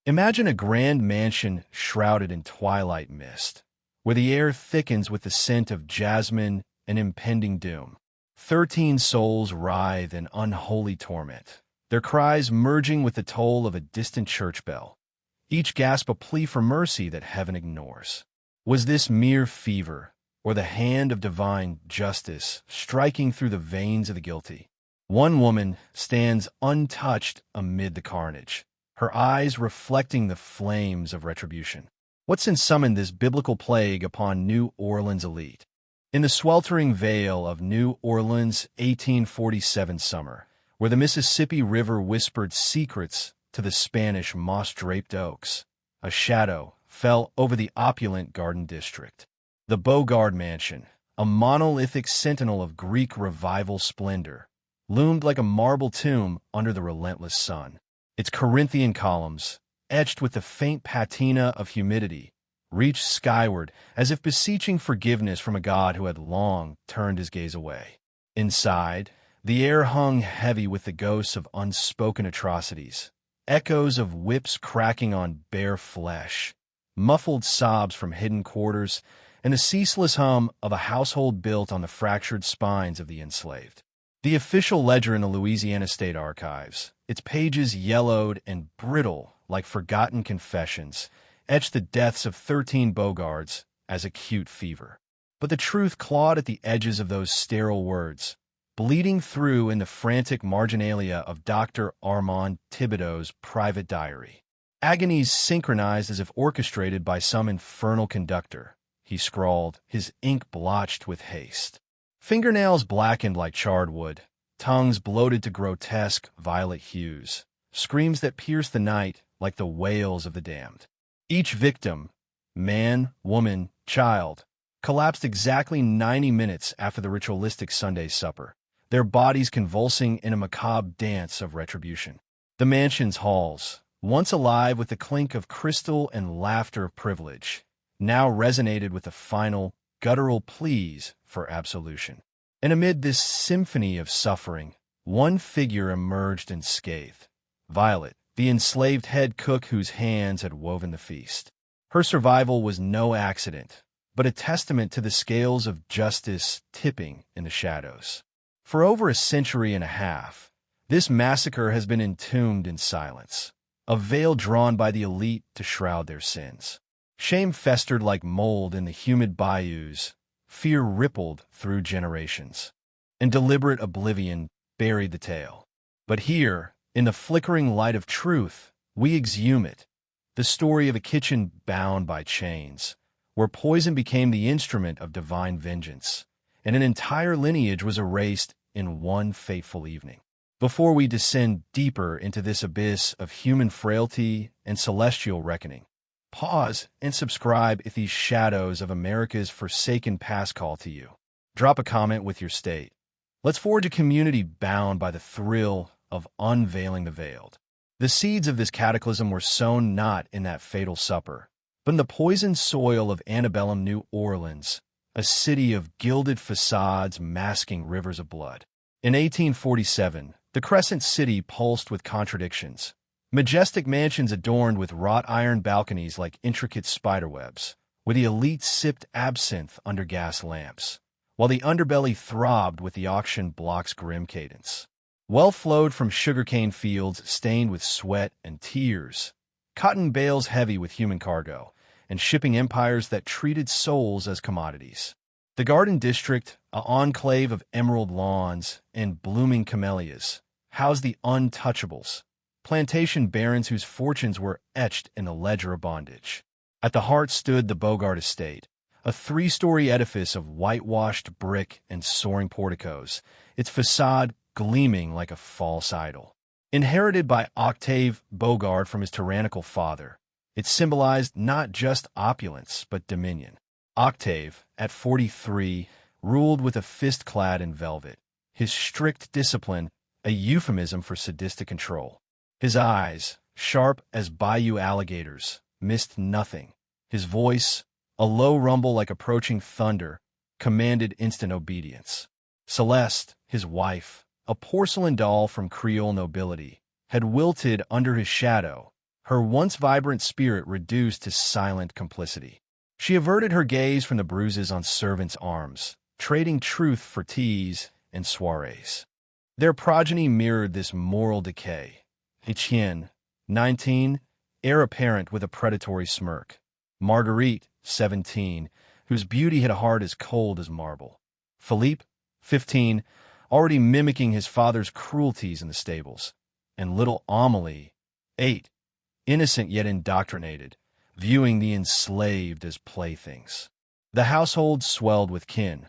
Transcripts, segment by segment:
Imagine a grand mansion shrouded in twilight mist, where the air thickens with the scent of jasmine and impending doom. 13 souls writhe in unholy torment, their cries merging with the toll of a distant church bell. Each gasp a plea for mercy that heaven ignores. Was this mere fever, or the hand of divine justice striking through the veins of the guilty? One woman stands untouched amid the carnage, her eyes reflecting the flames of retribution. What sin summoned this biblical plague upon New Orleans elite? In the sweltering vale of New Orleans' 1847 summer, where the Mississippi River whispered secrets to the Spanish moss-draped oaks, a shadow fell over the opulent Garden District. The Bogard Mansion, a monolithic sentinel of Greek revival splendor, loomed like a marble tomb under the relentless sun. Its Corinthian columns, etched with the faint patina of humidity, reached skyward as if beseeching forgiveness from a god who had long turned his gaze away. Inside, the air hung heavy with the ghosts of unspoken atrocities, echoes of whips cracking on bare flesh, muffled sobs from hidden quarters, and the ceaseless hum of a household built on the fractured spines of the enslaved. The official ledger in the Louisiana State Archives, its pages yellowed and brittle like forgotten confessions, etched the deaths of 13 Bogards as acute fever. But the truth clawed at the edges of those sterile words, bleeding through in the frantic marginalia of Dr. Armand Thibodeau's private diary. Agonies synchronized as if orchestrated by some infernal conductor, he scrawled, his ink blotched with haste. Fingernails blackened like charred wood, tongues bloated to grotesque violet hues, screams that pierced the night like the wails of the damned. Each victim, man, woman, child, collapsed exactly 90 minutes after the ritualistic Sunday supper, their bodies convulsing in a macabre dance of retribution. The mansion's halls, once alive with the clink of crystal and laughter of privilege, now resonated with the final, guttural pleas for absolution. And amid this symphony of suffering, one figure emerged unscathed. Violet, the enslaved head cook whose hands had woven the feast. Her survival was no accident, but a testament to the scales of justice tipping in the shadows. For over a century and a half, this massacre has been entombed in silence, a veil drawn by the elite to shroud their sins. Shame festered like mold in the humid bayous, fear rippled through generations, and deliberate oblivion buried the tale. But here, in the flickering light of truth, we exhume it, the story of a kitchen bound by chains, where poison became the instrument of divine vengeance, and an entire lineage was erased in one fateful evening. Before we descend deeper into this abyss of human frailty and celestial reckoning, pause and subscribe if these shadows of America's forsaken past call to you. Drop a comment with your state. Let's forge a community bound by the thrill of unveiling the veiled. The seeds of this cataclysm were sown not in that fatal supper, but in the poisoned soil of Antebellum, New Orleans, a city of gilded facades masking rivers of blood. In 1847, the Crescent City pulsed with contradictions. Majestic mansions adorned with wrought iron balconies like intricate spiderwebs, where the elite sipped absinthe under gas lamps, while the underbelly throbbed with the auction block's grim cadence. Wealth flowed from sugarcane fields stained with sweat and tears, cotton bales heavy with human cargo, and shipping empires that treated souls as commodities. The Garden District, an enclave of emerald lawns and blooming camellias, housed the untouchables, plantation barons whose fortunes were etched in the ledger of bondage. At the heart stood the Bogard estate, a 3-story edifice of whitewashed brick and soaring porticos, its facade gleaming like a false idol. Inherited by Octave Bogard from his tyrannical father, it symbolized not just opulence but dominion. Octave, at 43, ruled with a fist clad in velvet, his strict discipline a euphemism for sadistic control. His eyes, sharp as bayou alligators, missed nothing. His voice, a low rumble like approaching thunder, commanded instant obedience. Celeste, his wife, a porcelain doll from Creole nobility, had wilted under his shadow, her once vibrant spirit reduced to silent complicity. She averted her gaze from the bruises on servants' arms, trading truth for teas and soirees. Their progeny mirrored this moral decay. Etienne, 19, heir apparent with a predatory smirk. Marguerite, 17, whose beauty had a heart as cold as marble. Philippe, 15, already mimicking his father's cruelties in the stables. And little Amélie, 8, innocent yet indoctrinated, viewing the enslaved as playthings. The household swelled with kin.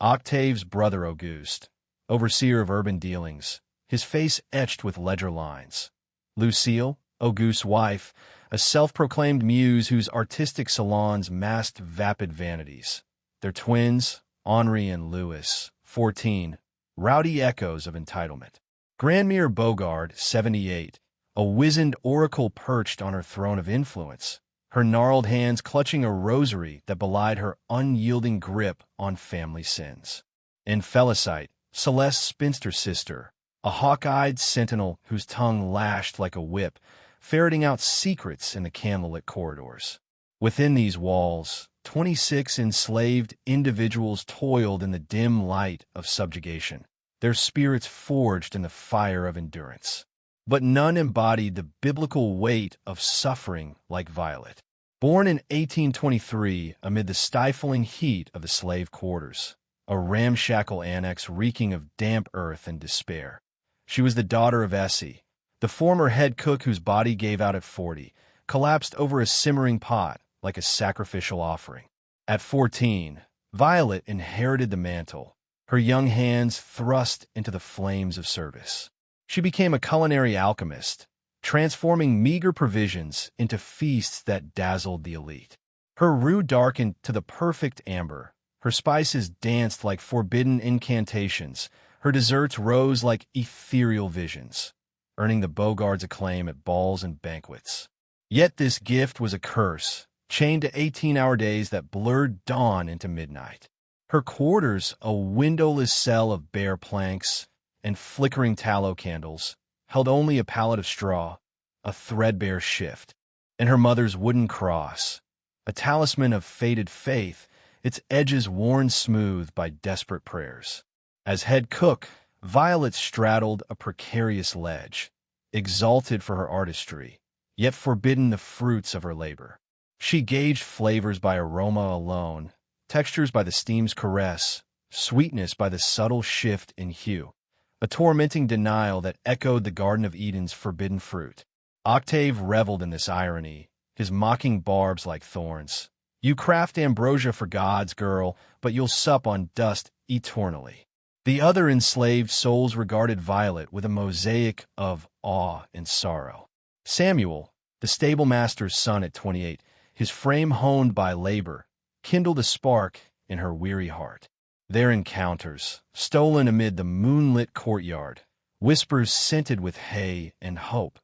Octave's brother Auguste, overseer of urban dealings, his face etched with ledger lines. Lucille, Auguste's wife, a self-proclaimed muse whose artistic salons masked vapid vanities. Their twins, Henri and Louis, 14, rowdy echoes of entitlement. Grandmere Bogard, 78, a wizened oracle perched on her throne of influence, her gnarled hands clutching a rosary that belied her unyielding grip on family sins. And Felicite, Celeste's spinster sister, a hawk-eyed sentinel whose tongue lashed like a whip, ferreting out secrets in the candlelit corridors. Within these walls, 26 enslaved individuals toiled in the dim light of subjugation, their spirits forged in the fire of endurance. But none embodied the biblical weight of suffering like Violet. Born in 1823 amid the stifling heat of the slave quarters, a ramshackle annex reeking of damp earth and despair, she was the daughter of Essie, the former head cook whose body gave out at 40, collapsed over a simmering pot like a sacrificial offering. At 14, Violet inherited the mantle, her young hands thrust into the flames of service. She became a culinary alchemist, transforming meager provisions into feasts that dazzled the elite. Her roux darkened to the perfect amber, her spices danced like forbidden incantations, her desserts rose like ethereal visions, earning the Bogard's acclaim at balls and banquets. Yet this gift was a curse, chained to 18-hour days that blurred dawn into midnight. Her quarters, a windowless cell of bare planks and flickering tallow candles, held only a pallet of straw, a threadbare shift, and her mother's wooden cross, a talisman of faded faith, its edges worn smooth by desperate prayers. As head cook, Violet straddled a precarious ledge, exalted for her artistry, yet forbidden the fruits of her labor. She gauged flavors by aroma alone, textures by the steam's caress, sweetness by the subtle shift in hue, a tormenting denial that echoed the Garden of Eden's forbidden fruit. Octave reveled in this irony, his mocking barbs like thorns. You craft ambrosia for gods, girl, but you'll sup on dust eternally. The other enslaved souls regarded Violet with a mosaic of awe and sorrow. Samuel, the stablemaster's son at 28, his frame honed by labor, kindled a spark in her weary heart. Their encounters, stolen amid the moonlit courtyard, whispers scented with hay and hope,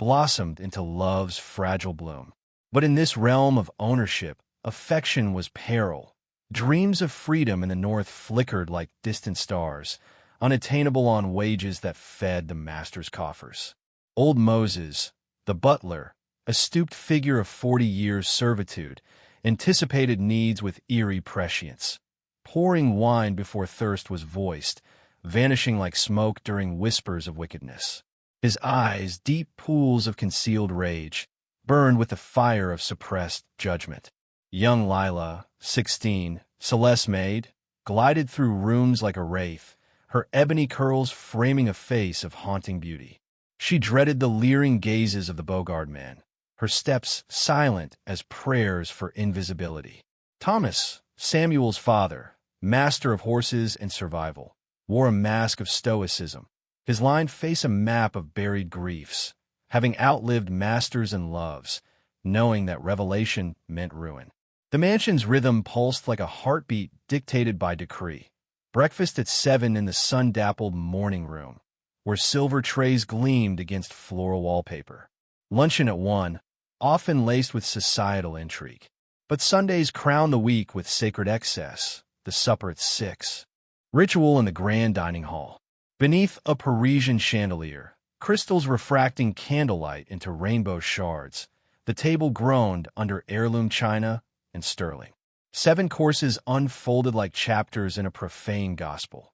blossomed into love's fragile bloom. But in this realm of ownership, affection was peril. Dreams of freedom in the north flickered like distant stars, unattainable on wages that fed the master's coffers. Old Moses, the butler, a stooped figure of 40 years' servitude, anticipated needs with eerie prescience, pouring wine before thirst was voiced, vanishing like smoke during whispers of wickedness. His eyes, deep pools of concealed rage, burned with the fire of suppressed judgment. Young Lila, 16, Celeste's maid, glided through rooms like a wraith, her ebony curls framing a face of haunting beauty. She dreaded the leering gazes of the Bogard man, her steps silent as prayers for invisibility. Thomas, Samuel's father, master of horses and survival, wore a mask of stoicism, his lined face a map of buried griefs, having outlived masters and loves, knowing that revelation meant ruin. The mansion's rhythm pulsed like a heartbeat dictated by decree. Breakfast at 7 in the sun-dappled morning room, where silver trays gleamed against floral wallpaper. Luncheon at 1, often laced with societal intrigue. But Sundays crowned the week with sacred excess, the supper at 6. Ritual in the grand dining hall. Beneath a Parisian chandelier, crystals refracting candlelight into rainbow shards. The table groaned under heirloom china and sterling. 7 courses unfolded like chapters in a profane gospel.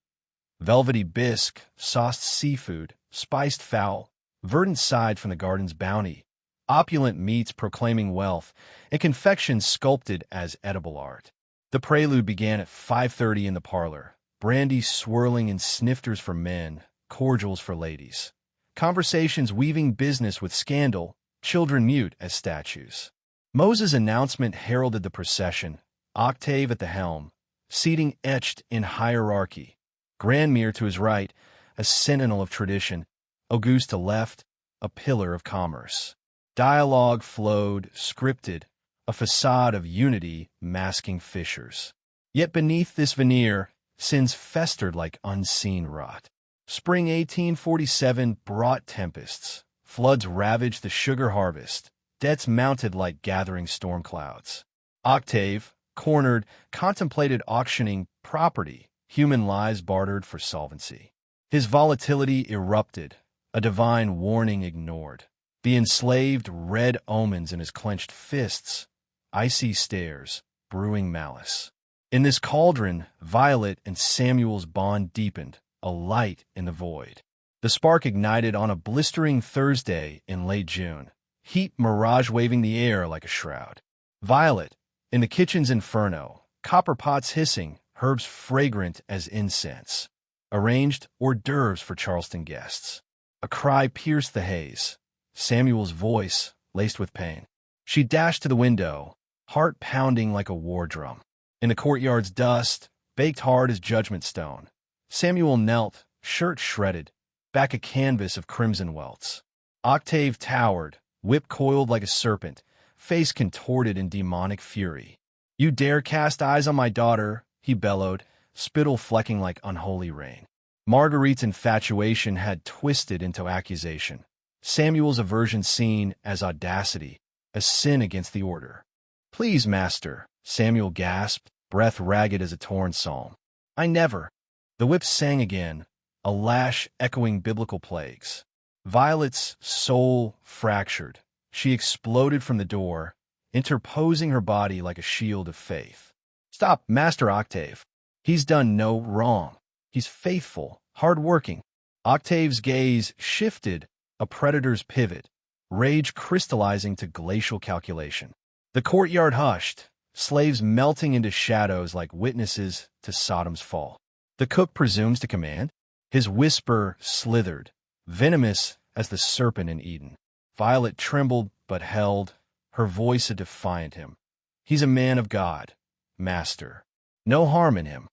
Velvety bisque, sauced seafood, spiced fowl, verdant side from the garden's bounty, opulent meats proclaiming wealth, and confections sculpted as edible art. The prelude began at 5:30 in the parlor, brandy swirling in snifters for men, cordials for ladies. Conversations weaving business with scandal, children mute as statues. Moses' announcement heralded the procession, Octave at the helm, seating etched in hierarchy. Grandmere to his right, a sentinel of tradition, Auguste to left, a pillar of commerce. Dialogue flowed, scripted, a facade of unity masking fissures. Yet beneath this veneer, sins festered like unseen rot. Spring 1847 brought tempests. Floods ravaged the sugar harvest. Debts mounted like gathering storm clouds. Octave, cornered, contemplated auctioning property, human lives bartered for solvency. His volatility erupted, a divine warning ignored. The enslaved read omens in his clenched fists, icy stares, brewing malice. In this cauldron, Violet and Samuel's bond deepened, a light in the void. The spark ignited on a blistering Thursday in late June, heat mirage waving the air like a shroud. Violet, in the kitchen's inferno, copper pots hissing, herbs fragrant as incense. Arranged hors d'oeuvres for Charleston guests. A cry pierced the haze. Samuel's voice, laced with pain. She dashed to the window, heart pounding like a war drum. In the courtyard's dust, baked hard as judgment stone, Samuel knelt, shirt shredded, back a canvas of crimson welts. Octave towered, whip coiled like a serpent, face contorted in demonic fury. "You dare cast eyes on my daughter," he bellowed, spittle flecking like unholy rain. Marguerite's infatuation had twisted into accusation. Samuel's aversion seen as audacity, a sin against the order. "Please, master," Samuel gasped, breath ragged as a torn psalm. "I never." The whip sang again, a lash echoing biblical plagues. Violet's soul fractured. She exploded from the door, interposing her body like a shield of faith. "Stop, Master Octave. He's done no wrong. He's faithful, hard-working." Octave's gaze shifted, a predator's pivot, rage crystallizing to glacial calculation. The courtyard hushed, slaves melting into shadows like witnesses to Sodom's fall. The cook presumes to command. His whisper slithered, venomous as the serpent in Eden. Violet trembled but held, her voice a defiant hymn. "He's a man of God, master. No harm in him."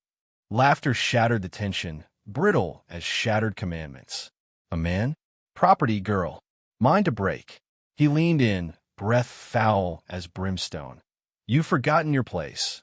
Laughter shattered the tension, brittle as shattered commandments. "A man? Property, girl. Mine to break." He leaned in, breath foul as brimstone. "You've forgotten your place.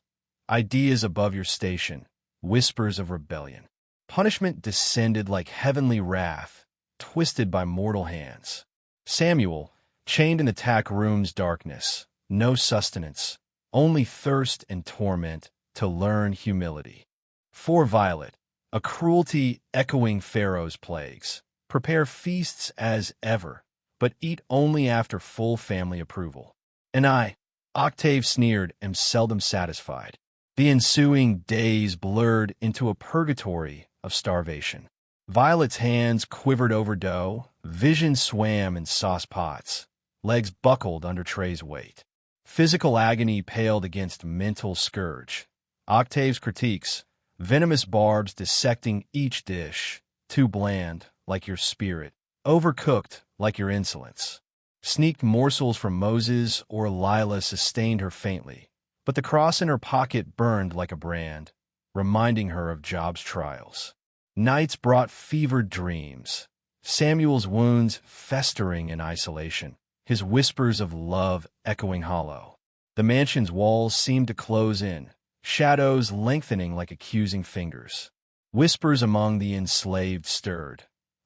Ideas above your station, whispers of rebellion." Punishment descended like heavenly wrath, twisted by mortal hands. Samuel, chained in the tack room's darkness, no sustenance, only thirst and torment to learn humility. For Violet, a cruelty echoing Pharaoh's plagues. Prepare feasts as ever, but eat only after full family approval. And I, Octave sneered, am seldom satisfied. The ensuing days blurred into a purgatory of starvation. Violet's hands quivered over dough, vision swam in sauce pots, legs buckled under Trey's weight. Physical agony paled against mental scourge. Octave's critiques, venomous barbs dissecting each dish, too bland, like your spirit, overcooked, like your insolence. Sneaked morsels from Moses or Lila sustained her faintly, but the cross in her pocket burned like a brand, reminding her of Job's trials. Nights brought fevered dreams, Samuel's wounds festering in isolation, his whispers of love echoing hollow. The mansion's walls seemed to close in, shadows lengthening like accusing fingers. Whispers among the enslaved stirred,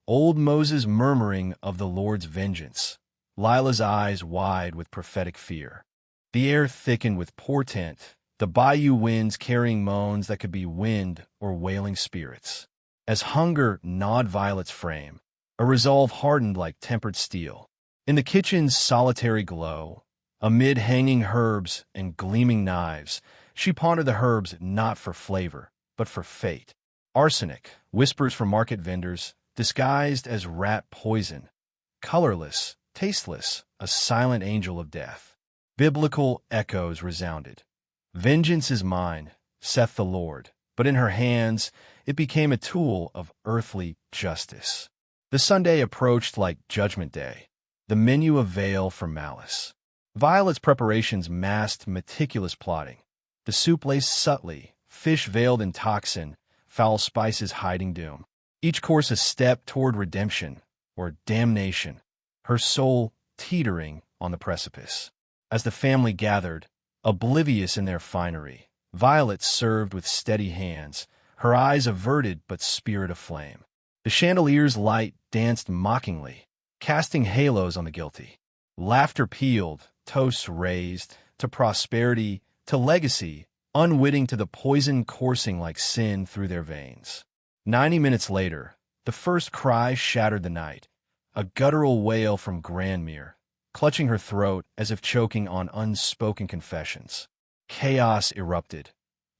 old Moses murmuring of the Lord's vengeance, Lila's eyes wide with prophetic fear. The air thickened with portent, the bayou winds carrying moans that could be wind or wailing spirits. As hunger gnawed Violet's frame, a resolve hardened like tempered steel. In the kitchen's solitary glow, amid hanging herbs and gleaming knives, she pondered the herbs not for flavor, but for fate. Arsenic, whispers from market vendors, disguised as rat poison. Colorless, tasteless, a silent angel of death. Biblical echoes resounded. Vengeance is mine, saith the Lord. But in her hands it became a tool of earthly justice. The Sunday approached like Judgment Day, the menu a veil for malice. Violet's preparations masked meticulous plotting. The soup laced subtly, fish veiled in toxin, foul spices hiding doom. Each course a step toward redemption or damnation, her soul teetering on the precipice. As the family gathered, oblivious in their finery, Violet served with steady hands, her eyes averted but spirit aflame. The chandelier's light danced mockingly, casting halos on the guilty. Laughter pealed, toasts raised, to prosperity, to legacy, unwitting to the poison coursing like sin through their veins. 90 minutes later, the first cry shattered the night, a guttural wail from Grandmere, clutching her throat as if choking on unspoken confessions. Chaos erupted,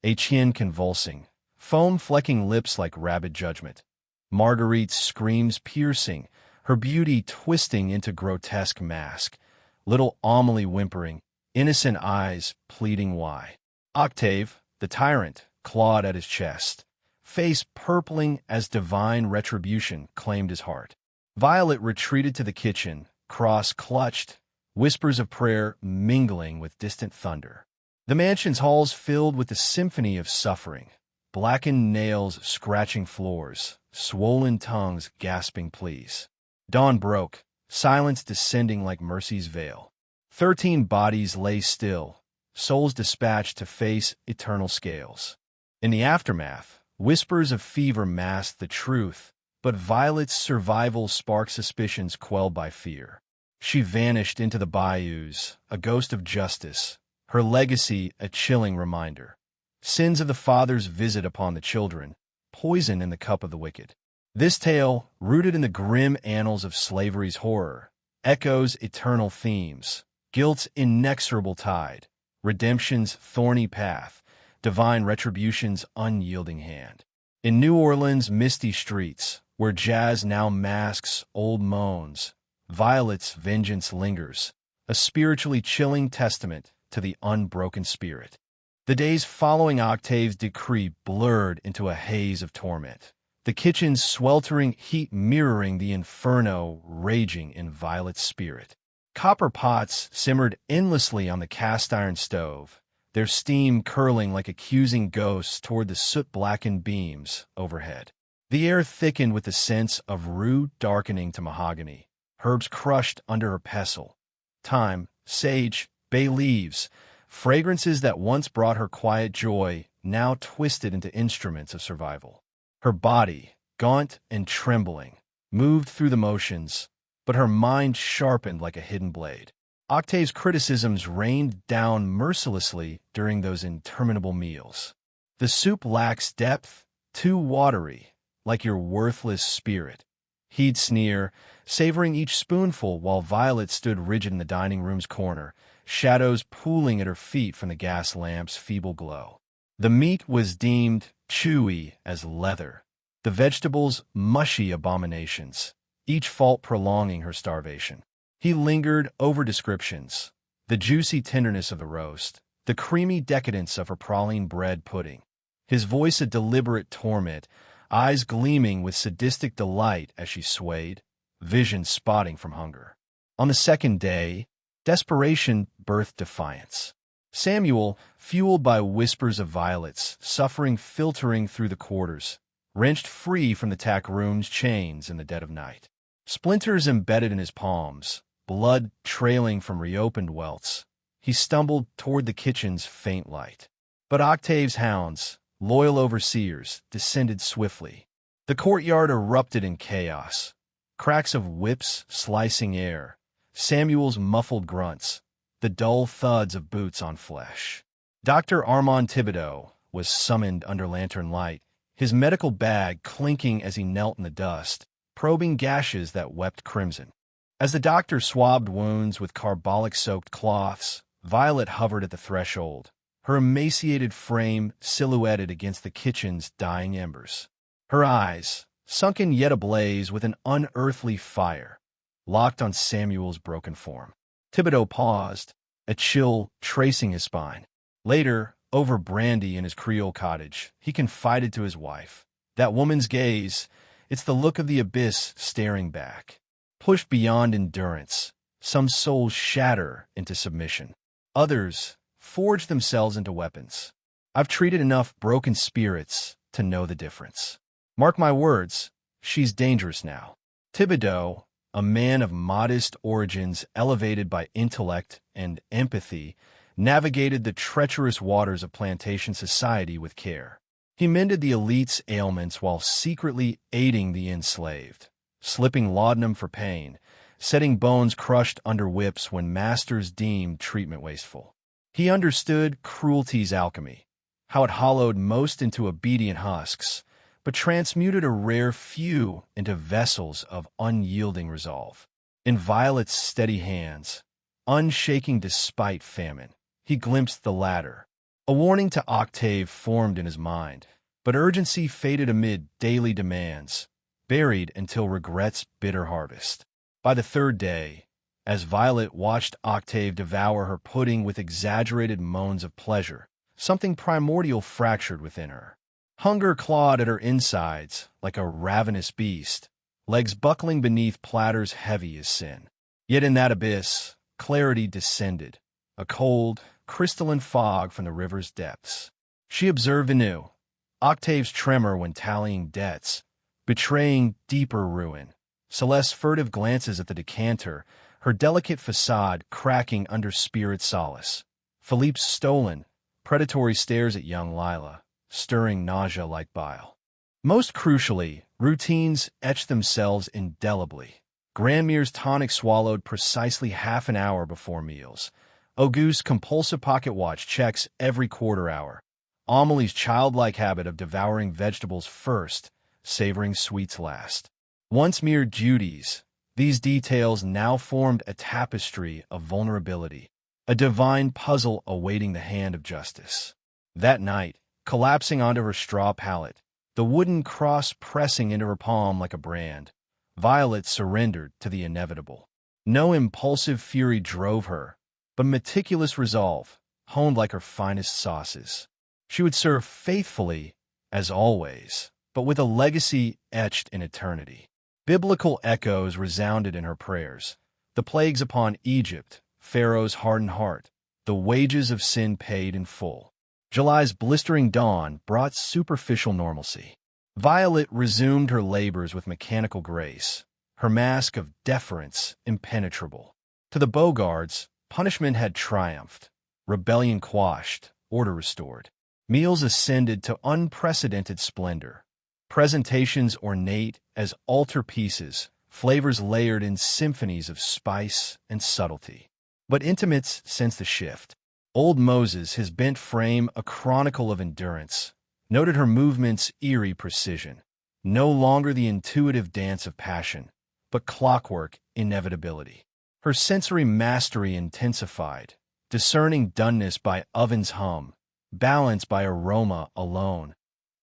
Etienne convulsing, foam flecking lips like rabid judgment. Marguerite's screams piercing, her beauty twisting into grotesque mask, little Amelie whimpering, innocent eyes pleading why. Octave, the tyrant, clawed at his chest, face purpling as divine retribution claimed his heart. Violet retreated to the kitchen, cross clutched, whispers of prayer mingling with distant thunder. The mansion's halls filled with the symphony of suffering, blackened nails scratching floors, swollen tongues gasping pleas. Dawn broke, silence descending like mercy's veil. 13 bodies lay still, souls dispatched to face eternal scales. In the aftermath, whispers of fever masked the truth, but Violet's survival sparked suspicions quelled by fear. She vanished into the bayous, a ghost of justice, her legacy a chilling reminder. Sins of the fathers visit upon the children, poison in the cup of the wicked. This tale, rooted in the grim annals of slavery's horror, echoes eternal themes, guilt's inexorable tide, redemption's thorny path, divine retribution's unyielding hand. In New Orleans' misty streets, where jazz now masks old moans, Violet's vengeance lingers, a spiritually chilling testament to the unbroken spirit. The days following Octave's decree blurred into a haze of torment, the kitchen's sweltering heat mirroring the inferno raging in Violet's spirit. Copper pots simmered endlessly on the cast-iron stove, their steam curling like accusing ghosts toward the soot-blackened beams overhead. The air thickened with the sense of rue darkening to mahogany, herbs crushed under her pestle. Thyme, sage, bay leaves, fragrances that once brought her quiet joy, now twisted into instruments of survival. Her body, gaunt and trembling, moved through the motions, but her mind sharpened like a hidden blade. Octave's criticisms rained down mercilessly during those interminable meals. The soup lacks depth, too watery, like your worthless spirit. He'd sneer, savoring each spoonful while Violet stood rigid in the dining room's corner, shadows pooling at her feet from the gas lamp's feeble glow. The meat was deemed chewy as leather, the vegetables mushy abominations, each fault prolonging her starvation. He lingered over descriptions, the juicy tenderness of the roast, the creamy decadence of her praline bread pudding, his voice a deliberate torment, eyes gleaming with sadistic delight as she swayed, vision spotting from hunger. On the second day, desperation birthed defiance. Samuel, fueled by whispers of Violet's, suffering filtering through the quarters, wrenched free from the tack room's chains in the dead of night. Splinters embedded in his palms, blood trailing from reopened welts, he stumbled toward the kitchen's faint light. But Octave's hounds, loyal overseers, descended swiftly. The courtyard erupted in chaos, cracks of whips slicing air, Samuel's muffled grunts, the dull thuds of boots on flesh. Dr. Armand Thibodeau was summoned under lantern light, his medical bag clinking as he knelt in the dust, probing gashes that wept crimson. As the doctor swabbed wounds with carbolic-soaked cloths, Violet hovered at the threshold, her emaciated frame silhouetted against the kitchen's dying embers. Her eyes, sunken yet ablaze with an unearthly fire, locked on Samuel's broken form. Thibodeau paused, a chill tracing his spine. Later, over brandy in his Creole cottage, he confided to his wife, "That woman's gaze, it's the look of the abyss staring back." Pushed beyond endurance, some souls shatter into submission. Others forge themselves into weapons. I've treated enough broken spirits to know the difference. Mark my words, she's dangerous now. Thibodeau, a man of modest origins elevated by intellect and empathy, navigated the treacherous waters of plantation society with care. He mended the elite's ailments while secretly aiding the enslaved, slipping laudanum for pain, setting bones crushed under whips when masters deemed treatment wasteful. He understood cruelty's alchemy, how it hollowed most into obedient husks, but transmuted a rare few into vessels of unyielding resolve. In Violet's steady hands, unshaking despite famine, he glimpsed the latter. A warning to Octave formed in his mind, but urgency faded amid daily demands, buried until regret's bitter harvest. By the third day, as Violet watched Octave devour her pudding with exaggerated moans of pleasure, something primordial fractured within her. Hunger clawed at her insides like a ravenous beast, legs buckling beneath platters heavy as sin. Yet in that abyss, clarity descended, a cold, crystalline fog from the river's depths. She observed anew Octave's tremor when tallying debts, betraying deeper ruin. Celeste's furtive glances at the decanter, her delicate facade cracking under spirit solace. Philippe's stolen, predatory stares at young Lila, stirring nausea like bile. Most crucially, routines etched themselves indelibly. Grandmere's tonic swallowed precisely half an hour before meals. Auguste's compulsive pocket watch checks every quarter hour. Amelie's childlike habit of devouring vegetables first, savoring sweets last. Once mere duties, these details now formed a tapestry of vulnerability, a divine puzzle awaiting the hand of justice. That night, collapsing onto her straw pallet, the wooden cross pressing into her palm like a brand, Violet surrendered to the inevitable. No impulsive fury drove her, but meticulous resolve, honed like her finest sauces. She would serve faithfully, as always, but with a legacy etched in eternity. Biblical echoes resounded in her prayers. The plagues upon Egypt, Pharaoh's hardened heart, the wages of sin paid in full. July's blistering dawn brought superficial normalcy. Violet resumed her labors with mechanical grace, her mask of deference impenetrable. To the Bogards, punishment had triumphed, rebellion quashed, order restored. Meals ascended to unprecedented splendor. Presentations ornate as altarpieces, flavors layered in symphonies of spice and subtlety. But intimates sensed the shift. Old Moses, his bent frame a chronicle of endurance, noted her movement's eerie precision. No longer the intuitive dance of passion, but clockwork inevitability. Her sensory mastery intensified, discerning doneness by oven's hum, balance by aroma alone,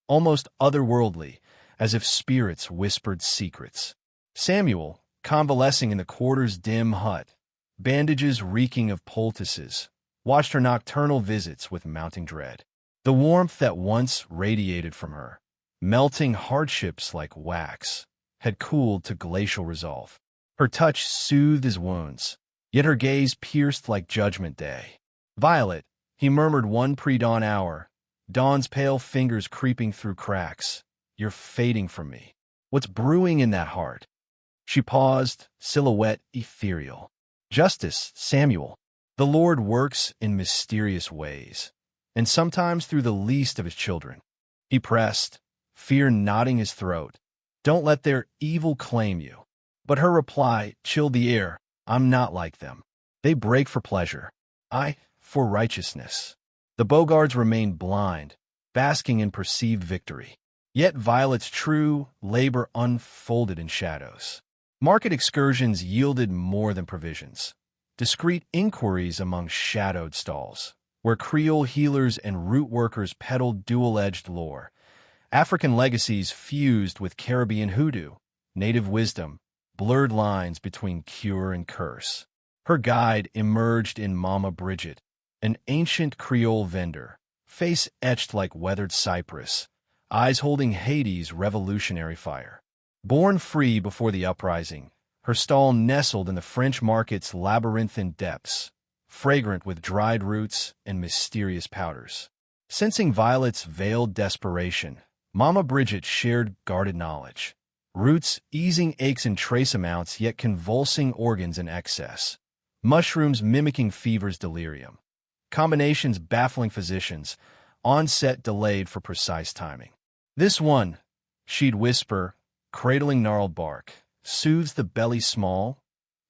almost otherworldly, as if spirits whispered secrets. Samuel, convalescing in the quarter's dim hut, bandages reeking of poultices, watched her nocturnal visits with mounting dread. The warmth that once radiated from her, melting hardships like wax, had cooled to glacial resolve. Her touch soothed his wounds, yet her gaze pierced like judgment day. "Violet," he murmured one pre-dawn hour, dawn's pale fingers creeping through cracks, "you're fading from me. What's brewing in that heart?" She paused, silhouette ethereal. "Justice, Samuel. The Lord works in mysterious ways, and sometimes through the least of his children." He pressed, fear knotting his throat. "Don't let their evil claim you." But her reply chilled the air. "I'm not like them. They break for pleasure. I, for righteousness." The Bogards remained blind, basking in perceived victory. Yet Violet's true labor unfolded in shadows. Market excursions yielded more than provisions. Discreet inquiries among shadowed stalls, where Creole healers and root workers peddled dual-edged lore. African legacies fused with Caribbean hoodoo, native wisdom, blurred lines between cure and curse. Her guide emerged in Mama Bridget, an ancient Creole vendor, face etched like weathered cypress, eyes holding Haiti's revolutionary fire. Born free before the uprising, her stall nestled in the French market's labyrinthine depths, fragrant with dried roots and mysterious powders. Sensing Violet's veiled desperation, Mama Bridget shared guarded knowledge. Roots easing aches in trace amounts yet convulsing organs in excess. Mushrooms mimicking fever's delirium. Combinations baffling physicians, onset delayed for precise timing. This one, she'd whisper, cradling gnarled bark, soothes the belly small,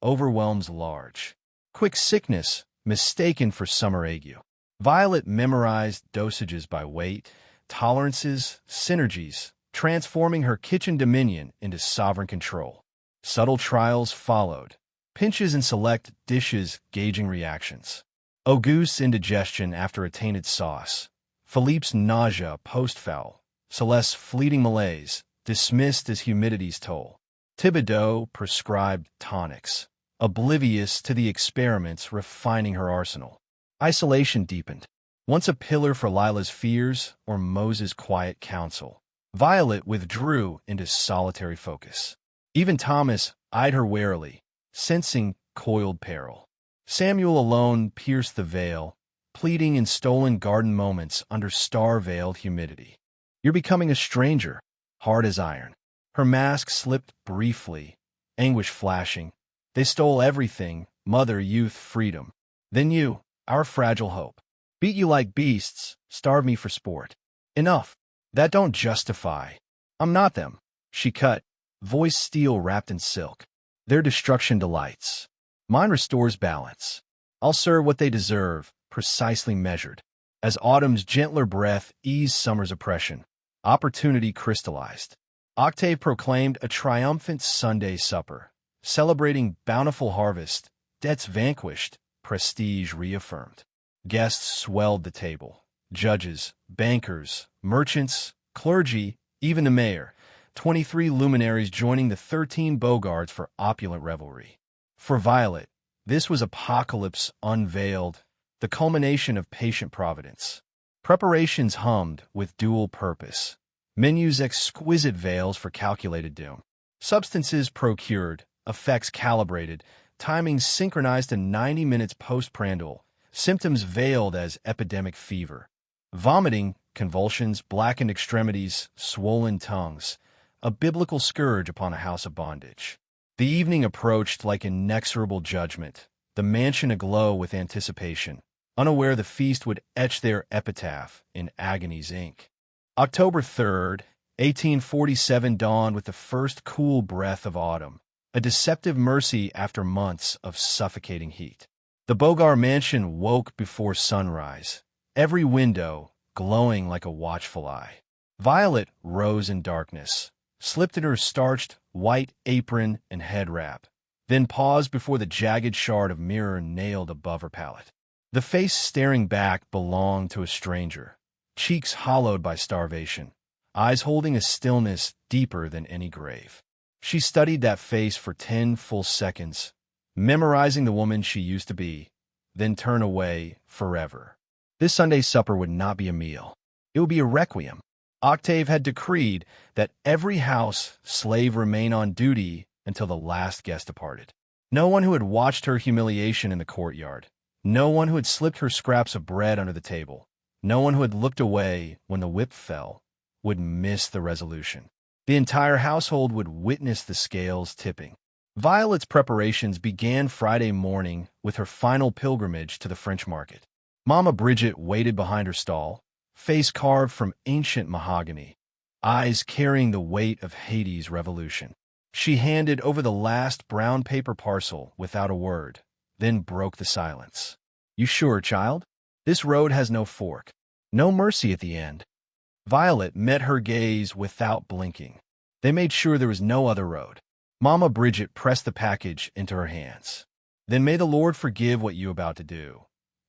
overwhelms large. Quick sickness, mistaken for summer ague. Violet memorized dosages by weight, tolerances, synergies, transforming her kitchen dominion into sovereign control. Subtle trials followed, pinches in select dishes gauging reactions. Auguste's indigestion after a tainted sauce, Philippe's nausea post-foul, Celeste's fleeting malaise, dismissed as humidity's toll. Thibodeau prescribed tonics, oblivious to the experiments refining her arsenal. Isolation deepened. Once a pillar for Lila's fears or Moses' quiet counsel, Violet withdrew into solitary focus. Even Thomas eyed her warily, sensing coiled peril. Samuel alone pierced the veil, pleading in stolen garden moments under star-veiled humidity. "You're becoming a stranger," hard as iron. Her mask slipped briefly, anguish flashing. "They stole everything, mother, youth, freedom. Then you, our fragile hope. Beat you like beasts, starve me for sport. Enough. That don't justify. I'm not them." She cut, voice steel wrapped in silk. "Their destruction delights. Mine restores balance. I'll serve what they deserve, precisely measured." As autumn's gentler breath eased summer's oppression, opportunity crystallized. Octave proclaimed a triumphant Sunday supper, celebrating bountiful harvest, debts vanquished, prestige reaffirmed. Guests swelled the table. Judges, bankers, merchants, clergy, even the mayor. 23 luminaries joining the 13 Bogards for opulent revelry. For Violet, this was apocalypse unveiled, the culmination of patient providence. Preparations hummed with dual purpose. Menus exquisite veils for calculated doom. Substances procured, effects calibrated, timing synchronized to 90 minutes post-prandial, symptoms veiled as epidemic fever. Vomiting, convulsions, blackened extremities, swollen tongues, a biblical scourge upon a house of bondage. The evening approached like inexorable judgment, the mansion aglow with anticipation, unaware the feast would etch their epitaph in agony's ink. October 3rd, 1847 dawned with the first cool breath of autumn, a deceptive mercy after months of suffocating heat. The Bogard mansion woke before sunrise, every window glowing like a watchful eye. Violet rose in darkness, slipped in her starched white apron and head wrap, then paused before the jagged shard of mirror nailed above her palate. The face staring back belonged to a stranger, cheeks hollowed by starvation, eyes holding a stillness deeper than any grave. She studied that face for 10 full seconds, memorizing the woman she used to be, then turn away forever. This Sunday supper would not be a meal. It would be a requiem. Octave had decreed that every house slave remain on duty until the last guest departed. No one who had watched her humiliation in the courtyard, no one who had slipped her scraps of bread under the table, no one who had looked away when the whip fell, would miss the resolution. The entire household would witness the scales tipping. Violet's preparations began Friday morning with her final pilgrimage to the French market. Mama Bridget waited behind her stall, face carved from ancient mahogany, eyes carrying the weight of Haiti's revolution. She handed over the last brown paper parcel without a word, then broke the silence. "You sure, child? This road has no fork, no mercy at the end." Violet met her gaze without blinking. They made sure there was no other road. Mama Bridget pressed the package into her hands. Then may the Lord forgive what you're about to do,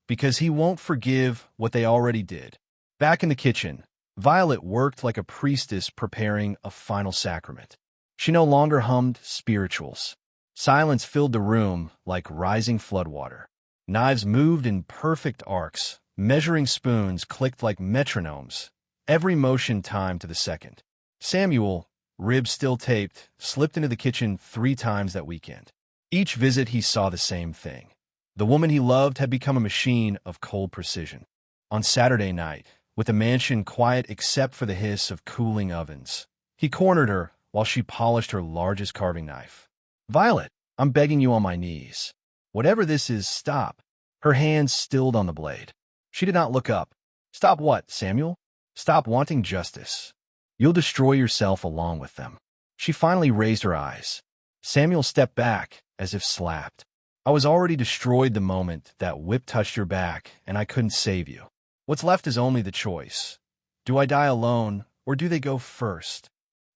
because he won't forgive what they already did. Back in the kitchen, Violet worked like a priestess preparing a final sacrament. She no longer hummed spirituals. Silence filled the room like rising floodwater. Knives moved in perfect arcs. Measuring spoons clicked like metronomes, every motion timed to the second. Samuel, ribs still taped, slipped into the kitchen 3 times that weekend. Each visit he saw the same thing. The woman he loved had become a machine of cold precision. On Saturday night, with the mansion quiet except for the hiss of cooling ovens, he cornered her while she polished her largest carving knife. "Violet, I'm begging you on my knees. Whatever this is, stop." Her hands stilled on the blade. She did not look up. "Stop what, Samuel?" "Stop wanting justice. You'll destroy yourself along with them." She finally raised her eyes. Samuel stepped back, as if slapped. "I was already destroyed the moment that whip touched your back, and I couldn't save you. What's left is only the choice. Do I die alone, or do they go first?"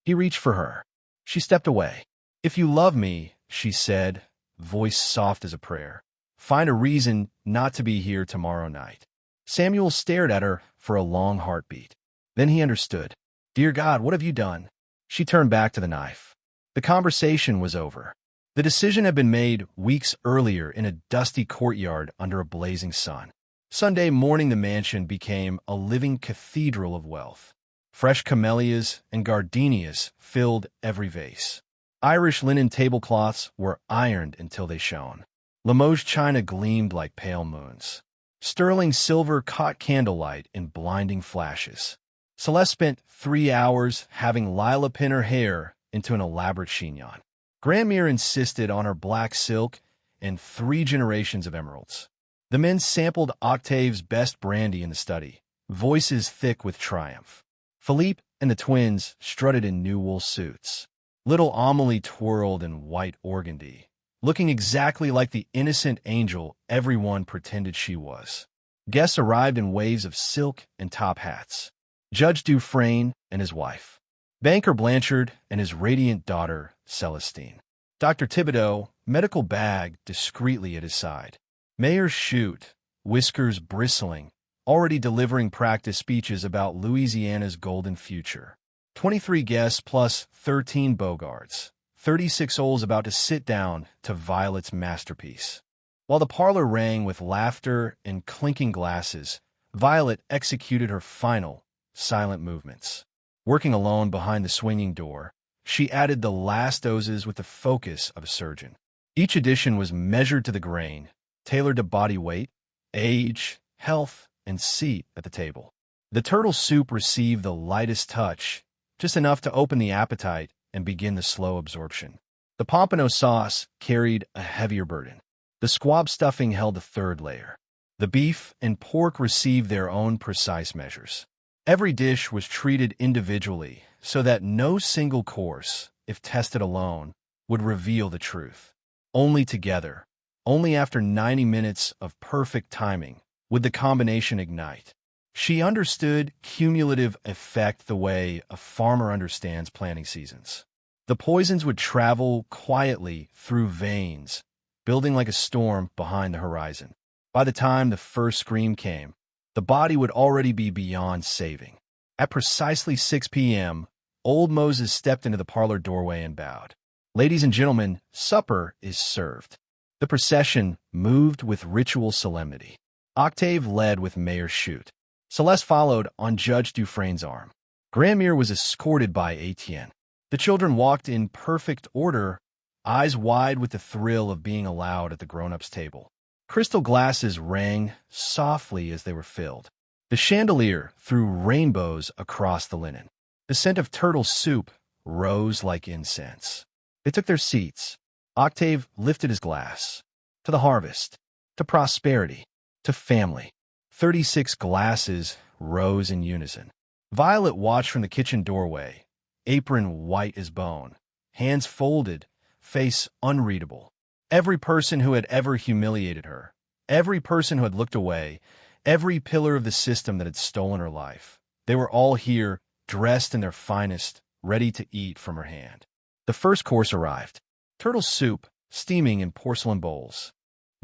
He reached for her. She stepped away. "If you love me," she said, voice soft as a prayer, "find a reason not to be here tomorrow night." Samuel stared at her for a long heartbeat. Then he understood. "Dear God, what have you done?" She turned back to the knife. The conversation was over. The decision had been made weeks earlier in a dusty courtyard under a blazing sun. Sunday morning the mansion became a living cathedral of wealth. Fresh camellias and gardenias filled every vase. Irish linen tablecloths were ironed until they shone. Limoges china gleamed like pale moons. Sterling silver caught candlelight in blinding flashes. Celeste spent 3 hours having Lila pin her hair into an elaborate chignon. Grandmere insisted on her black silk and 3 generations of emeralds. The men sampled Octave's best brandy in the study, voices thick with triumph. Philippe and the twins strutted in new wool suits. Little Amelie twirled in white organdy, looking exactly like the innocent angel everyone pretended she was. Guests arrived in waves of silk and top hats. Judge Dufresne and his wife. Banker Blanchard and his radiant daughter, Celestine. Dr. Thibodeau, medical bag discreetly at his side. Mayor Chute, whiskers bristling, already delivering practice speeches about Louisiana's golden future. 23 guests plus 13 Bogards. 36 souls about to sit down to Violet's masterpiece. While the parlor rang with laughter and clinking glasses, Violet executed her final, silent movements. Working alone behind the swinging door, she added the last doses with the focus of a surgeon. Each addition was measured to the grain, tailored to body weight, age, health, and seat at the table. The turtle soup received the lightest touch, just enough to open the appetite and begin the slow absorption. The pompano sauce carried a heavier burden. The squab stuffing held a 3rd layer. The beef and pork received their own precise measures. Every dish was treated individually so that no single course, if tested alone, would reveal the truth. Only together, only after 90 minutes of perfect timing, would the combination ignite. She understood cumulative effect the way a farmer understands planting seasons. The poisons would travel quietly through veins, building like a storm behind the horizon. By the time the first scream came, the body would already be beyond saving. At precisely 6 p.m., old Moses stepped into the parlor doorway and bowed. "Ladies and gentlemen, supper is served." The procession moved with ritual solemnity. Octave led with Mayor Chute. Celeste followed on Judge Dufresne's arm. Grandmere was escorted by Etienne. The children walked in perfect order, eyes wide with the thrill of being allowed at the grown-ups' table. Crystal glasses rang softly as they were filled. The chandelier threw rainbows across the linen. The scent of turtle soup rose like incense. They took their seats. Octave lifted his glass. To the harvest, to prosperity, to family. 36 glasses rose in unison. Violet watched from the kitchen doorway, apron white as bone, hands folded, face unreadable. Every person who had ever humiliated her, every person who had looked away, every pillar of the system that had stolen her life, They were all here, dressed in their finest, ready to eat from her hand. The first course arrived. Turtle soup, steaming in porcelain bowls,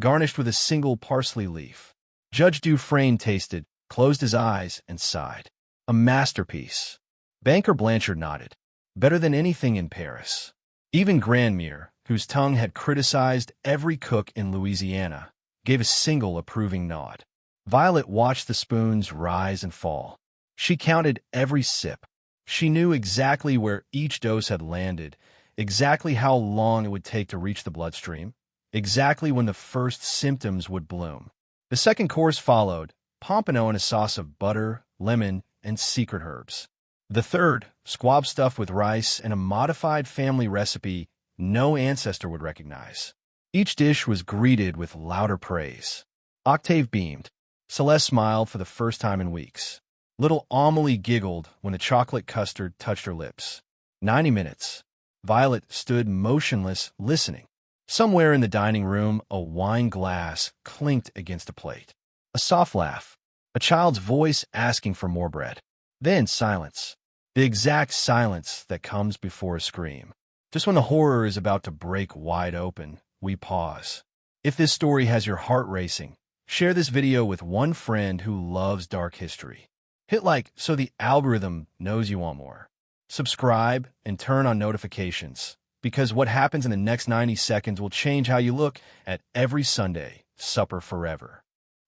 garnished with a single parsley leaf. Judge Dufresne tasted, closed his eyes, and sighed. A masterpiece. Banker Blanchard nodded. Better than anything in Paris. Even Grandmere, whose tongue had criticized every cook in Louisiana, gave a single approving nod. Violet watched the spoons rise and fall. She counted every sip. She knew exactly where each dose had landed, exactly how long it would take to reach the bloodstream, exactly when the first symptoms would bloom. The second course followed, pompano in a sauce of butter, lemon, and secret herbs. The third, squab stuffed with rice and a modified family recipe no ancestor would recognize. Each dish was greeted with louder praise. Octave beamed. Celeste smiled for the first time in weeks. Little Amelie giggled when the chocolate custard touched her lips. 90 minutes. Violet stood motionless, listening. Somewhere in the dining room, a wine glass clinked against a plate. A soft laugh. A child's voice asking for more bread. Then silence. The exact silence that comes before a scream. Just when the horror is about to break wide open, we pause. If this story has your heart racing, share this video with one friend who loves dark history. Hit like so the algorithm knows you want more. Subscribe and turn on notifications, because what happens in the next 90 seconds will change how you look at every Sunday supper forever.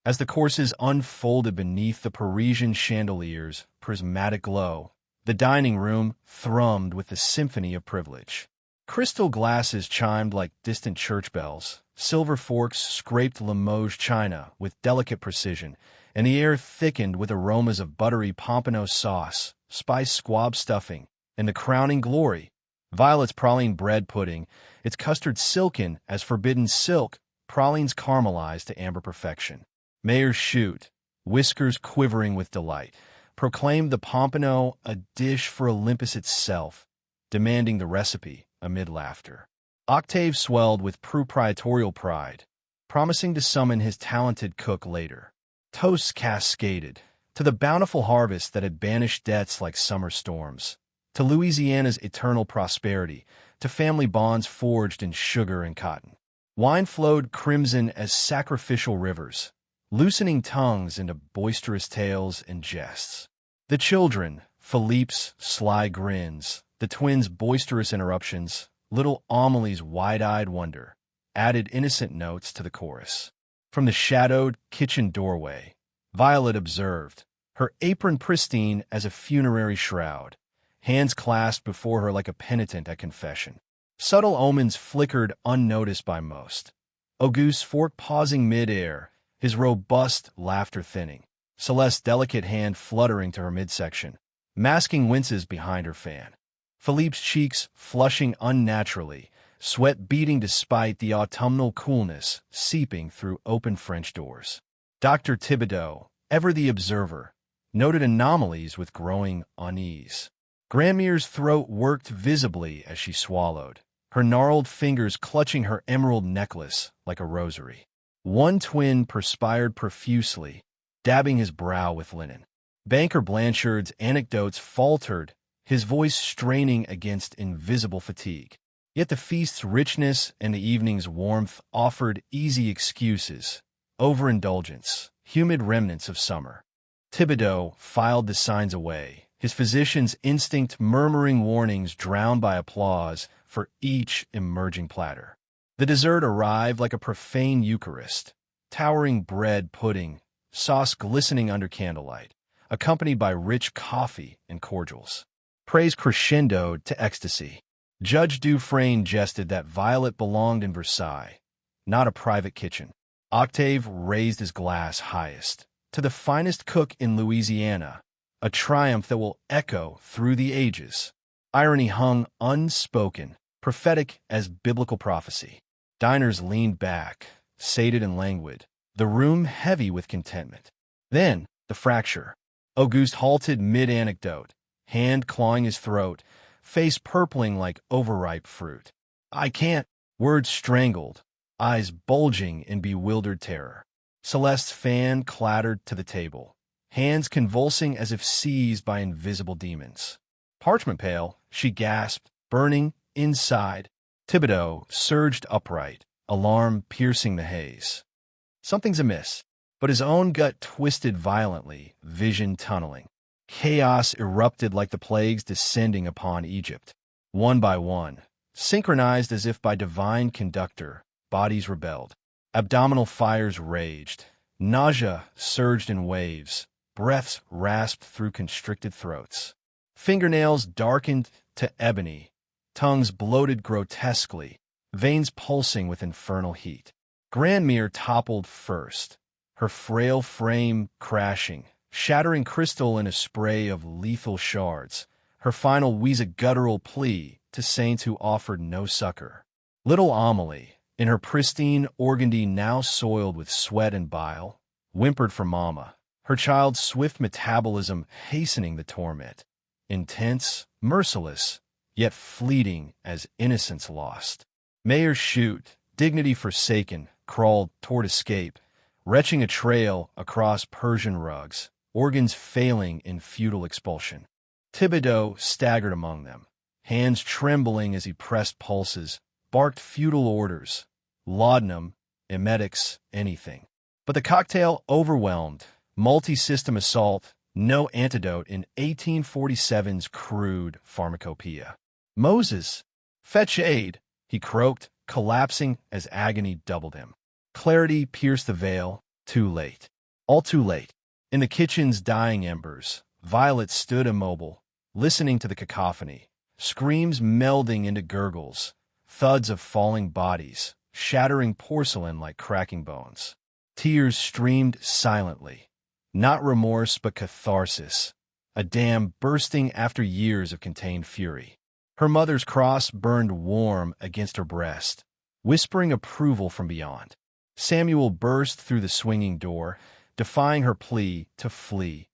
As the courses unfolded beneath the Parisian chandelier's prismatic glow, the dining room thrummed with the symphony of privilege. Crystal glasses chimed like distant church bells, silver forks scraped Limoges china with delicate precision, and the air thickened with aromas of buttery pompano sauce, spiced squab stuffing, and the crowning glory, Violet's praline bread pudding, its custard silken as forbidden silk, pralines caramelized to amber perfection. Mayor's shoot, whiskers quivering with delight, proclaimed the pompano a dish for Olympus itself, demanding the recipe amid laughter. Octave swelled with proprietorial pride, promising to summon his talented cook later. Toasts cascaded to the bountiful harvest that had banished debts like summer storms, to Louisiana's eternal prosperity, to family bonds forged in sugar and cotton. Wine flowed crimson as sacrificial rivers, loosening tongues into boisterous tales and jests. The children, Philippe's sly grins, the twins' boisterous interruptions, little Amelie's wide-eyed wonder, added innocent notes to the chorus. From the shadowed kitchen doorway, Violet observed, her apron pristine as a funerary shroud, hands clasped before her like a penitent at confession. Subtle omens flickered unnoticed by most. Auguste's fork pausing mid-air, his robust laughter thinning, Celeste's delicate hand fluttering to her midsection, masking winces behind her fan. Philippe's cheeks flushing unnaturally, sweat beading despite the autumnal coolness seeping through open French doors. Dr. Thibodeau, ever the observer, noted anomalies with growing unease. Grandmere's throat worked visibly as she swallowed, her gnarled fingers clutching her emerald necklace like a rosary. One twin perspired profusely, dabbing his brow with linen. Banker Blanchard's anecdotes faltered, his voice straining against invisible fatigue. Yet the feast's richness and the evening's warmth offered easy excuses, overindulgence, humid remnants of summer. Thibodeau filed the signs away, his physician's instinct murmuring warnings drowned by applause for each emerging platter. The dessert arrived like a profane Eucharist, towering bread pudding, sauce glistening under candlelight, accompanied by rich coffee and cordials. Praise crescendoed to ecstasy. Judge Dufresne jested that Violet belonged in Versailles, not a private kitchen. Octave raised his glass highest, to the finest cook in Louisiana, a triumph that will echo through the ages. Irony hung unspoken, prophetic as biblical prophecy. Diners leaned back, sated and languid, the room heavy with contentment. Then, the fracture. Auguste halted mid-anecdote, hand clawing his throat, face purpling like overripe fruit. I can't, words strangled, eyes bulging in bewildered terror. Celeste's fan clattered to the table, hands convulsing as if seized by invisible demons. Parchment pale, she gasped, burning inside. Thibodeau surged upright, alarm piercing the haze. Something's amiss, but his own gut twisted violently, vision tunneling. Chaos erupted like the plagues descending upon Egypt. One by one, synchronized as if by divine conductor, bodies rebelled. Abdominal fires raged. Nausea surged in waves. Breaths rasped through constricted throats. Fingernails darkened to ebony. Tongues bloated grotesquely, veins pulsing with infernal heat. Grandmere toppled first, her frail frame crashing, shattering crystal in a spray of lethal shards, her final wheeze a guttural plea to saints who offered no succor. Little Amelie, in her pristine organdy now soiled with sweat and bile, whimpered for Mama, her child's swift metabolism hastening the torment. Intense, merciless, yet fleeting as innocence lost. Mayor Chute, dignity forsaken, crawled toward escape, retching a trail across Persian rugs, organs failing in futile expulsion. Thibodeau staggered among them, hands trembling as he pressed pulses, barked futile orders, laudanum, emetics, anything. But the cocktail overwhelmed, multi-system assault, no antidote in 1847's crude pharmacopoeia. Moses, fetch aid, he croaked, collapsing as agony doubled him. Clarity pierced the veil, too late. All too late. In the kitchen's dying embers, Violet stood immobile, listening to the cacophony, screams melding into gurgles, thuds of falling bodies, shattering porcelain like cracking bones. Tears streamed silently. Not remorse, but catharsis, a dam bursting after years of contained fury. Her mother's cross burned warm against her breast, whispering approval from beyond. Samuel burst through the swinging door, defying her plea to flee,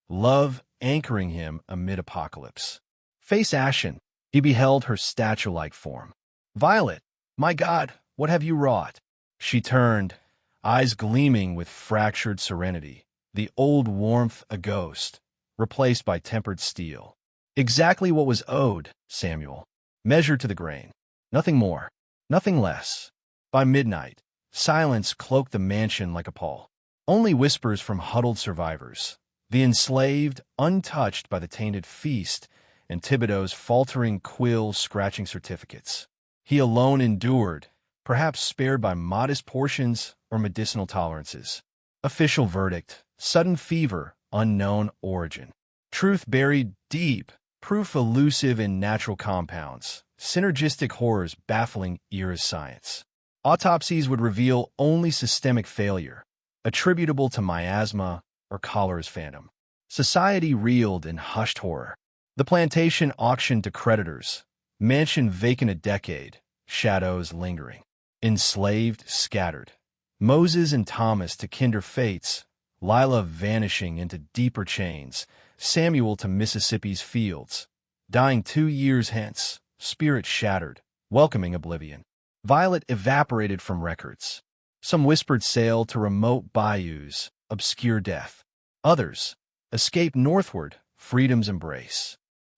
love anchoring him amid apocalypse. Face ashen, he beheld her statue-like form. "Violet, my God, what have you wrought?" She turned, eyes gleaming with fractured serenity, the old warmth a ghost, replaced by tempered steel. Exactly what was owed, Samuel. Measured to the grain. Nothing more, nothing less. By midnight, silence cloaked the mansion like a pall. Only whispers from huddled survivors, the enslaved untouched by the tainted feast, and Thibodeau's faltering quill scratching certificates. He alone endured, perhaps spared by modest portions or medicinal tolerances. Official verdict, sudden fever, unknown origin. Truth buried deep, proof elusive in natural compounds, synergistic horrors baffling era's science. Autopsies would reveal only systemic failure, attributable to miasma or cholera's phantom. Society reeled in hushed horror. The plantation auctioned to creditors, mansion vacant a decade, shadows lingering. Enslaved scattered. Moses and Thomas to kinder fates, Lila vanishing into deeper chains, Samuel to Mississippi's fields. Dying 2 years hence, spirit shattered, welcoming oblivion. Violet evaporated from records. Some whispered sail to remote bayous, obscure death. Others escape northward, freedom's embrace.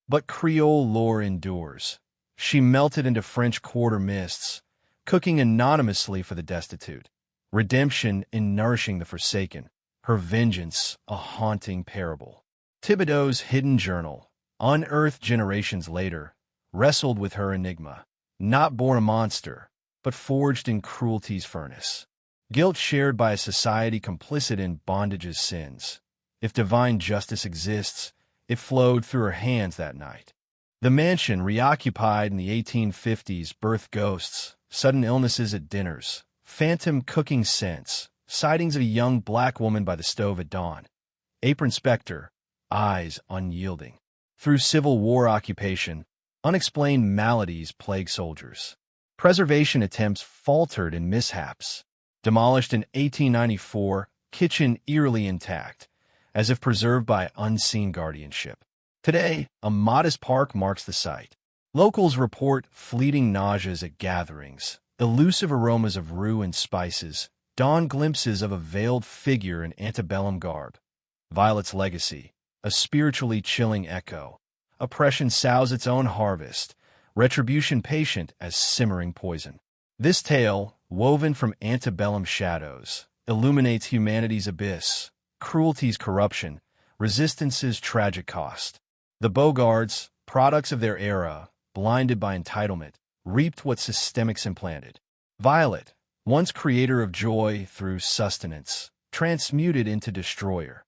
But Creole lore endures. She melted into French Quarter mists, cooking anonymously for the destitute. Redemption in nourishing the forsaken. Her vengeance a haunting parable. Thibodeau's hidden journal, unearthed generations later, wrestled with her enigma. Not born a monster, but forged in cruelty's furnace. Guilt shared by a society complicit in bondage's sins. If divine justice exists, it flowed through her hands that night. The mansion, reoccupied in the 1850s, birthed ghosts, sudden illnesses at dinners, phantom cooking scents, sightings of a young black woman by the stove at dawn. Apron specter, eyes unyielding. Through Civil War occupation, unexplained maladies plague soldiers. Preservation attempts faltered in mishaps. Demolished in 1894, kitchen eerily intact, as if preserved by unseen guardianship. Today, a modest park marks the site. Locals report fleeting nauseas at gatherings, elusive aromas of rue and spices, dawn glimpses of a veiled figure in antebellum garb. Violet's legacy, a spiritually chilling echo. Oppression sows its own harvest, retribution patient as simmering poison. This tale, woven from antebellum shadows, illuminates humanity's abyss, cruelty's corruption, resistance's tragic cost. The Bogards, products of their era, blinded by entitlement, reaped what systemics implanted. Violet, once creator of joy through sustenance, transmuted into destroyer.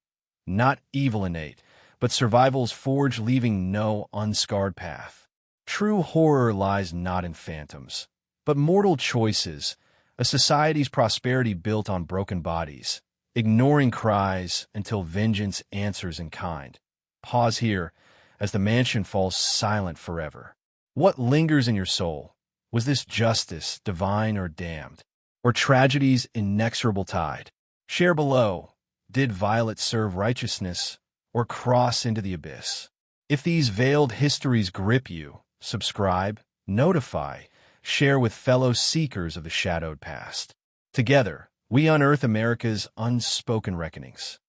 Not evil innate, but survival's forge, leaving no unscarred path. True horror lies not in phantoms, but mortal choices, a society's prosperity built on broken bodies, ignoring cries until vengeance answers in kind. Pause here, as the mansion falls silent forever. What lingers in your soul? Was this justice, divine or damned? Or tragedy's inexorable tide? Share below. Did Violet serve righteousness or cross into the abyss? If these veiled histories grip you, subscribe, notify, share with fellow seekers of the shadowed past. Together, we unearth America's unspoken reckonings.